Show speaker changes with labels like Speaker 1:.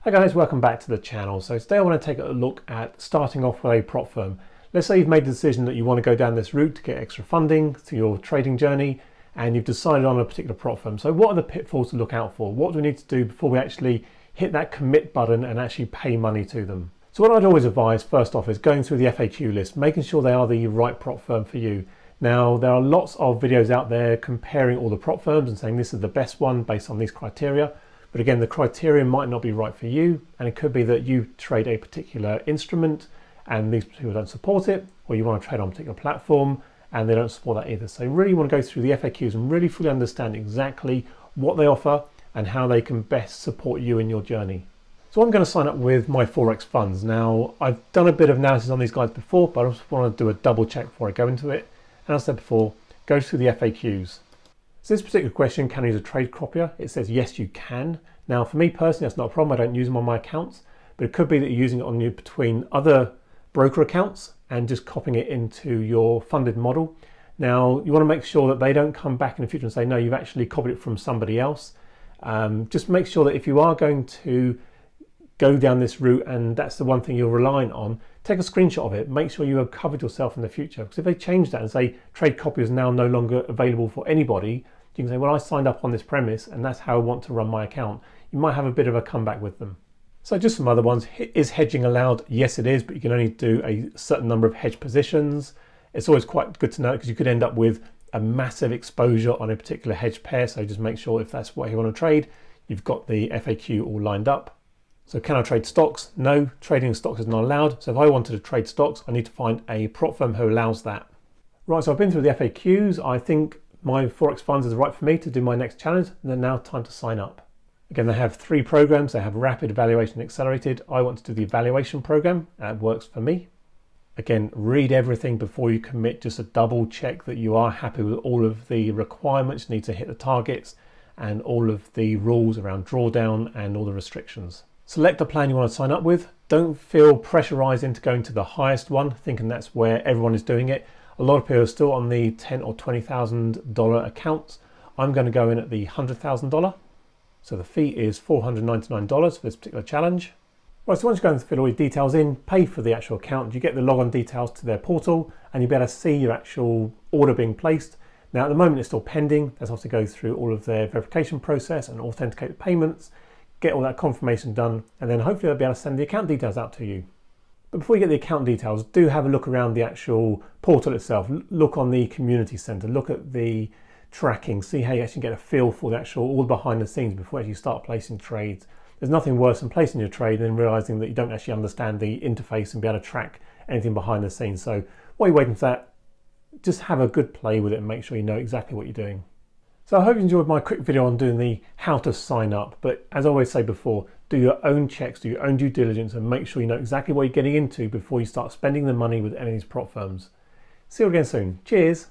Speaker 1: Hi guys, welcome back to the channel. So today I want to take a look at starting off with a prop firm. Let's say you've made the decision that you want to go down this route to get extra funding to your trading journey, and you've decided on a particular prop firm. So what are the pitfalls to look out for? What do we need to do before we actually hit that commit button and actually pay money to them? So what I'd always advise first off is going through the FAQ list, making sure they are the right prop firm for you. Now, there are lots of videos out there comparing all the prop firms and saying this is the best one based on these criteria. But again, the criteria might not be right for you, and it could be that you trade a particular instrument and these people don't support it, or you want to trade on a particular platform and they don't support that either. So you really want to go through the FAQs and really fully understand exactly what they offer and how they can best support you in your journey. So I'm going to sign up with my Forex funds. Now, I've done a bit of analysis on these guys before, but I just want to do a double check before I go into it. And as I said before, go through the FAQs. So this particular question, can I use a trade copier? It says yes, you can. Now for me personally, that's not a problem. I don't use them on my accounts, but it could be that you're using it on you between other broker accounts and just copying it into your funded model. Now you want to make sure that they don't come back in the future and say, no, you've actually copied it from somebody else. Just make sure that if you are going to go down this route and that's the one thing you're relying on, take a screenshot of it. Make sure you have covered yourself in the future. Because if they change that and say trade copy is now no longer available for anybody, you can say, well, I signed up on this premise and that's how I want to run my account. You might have a bit of a comeback with them. So just some other ones. Is hedging allowed? Yes, it is, but you can only do a certain number of hedge positions. It's always quite good to know because you could end up with a massive exposure on a particular hedge pair. So just make sure if that's what you want to trade, you've got the FAQ all lined up. So can I trade stocks? No, trading stocks is not allowed. So if I wanted to trade stocks, I need to find a prop firm who allows that. Right, so I've been through the FAQs. I think my Forex funds is right for me to do my next challenge, and then now time to sign up. Again, they have 3 programs. They have rapid, evaluation, accelerated. I want to do the evaluation program. That works for me. Again, read everything before you commit, just to double check that you are happy with all of the requirements you need to hit the targets and all of the rules around drawdown and all the restrictions. Select a plan you want to sign up with. Don't feel pressurized into going to the highest one, thinking that's where everyone is doing it. A lot of people are still on the $10,000 or $20,000 accounts. I'm going to go in at the $100,000. So the fee is $499 for this particular challenge. Right, so once you go and fill all your details in, pay for the actual account, you get the login details to their portal and you'll be able to see your actual order being placed. Now at the moment it's still pending. There's also go through all of their verification process and authenticate the payments, get all that confirmation done, and then hopefully they'll be able to send the account details out to you. But before you get the account details, do have a look around the actual portal itself. Look on the community center, look at the tracking, see how you actually get a feel for the actual, all the behind the scenes before you start placing trades. There's nothing worse than placing your trade and realizing that you don't actually understand the interface and be able to track anything behind the scenes. So while you're waiting for that, just have a good play with it and make sure you know exactly what you're doing. So I hope you enjoyed my quick video on doing the how to sign up. But as I always say before, do your own checks, do your own due diligence and make sure you know exactly what you're getting into before you start spending the money with any of these prop firms. See you again soon. Cheers.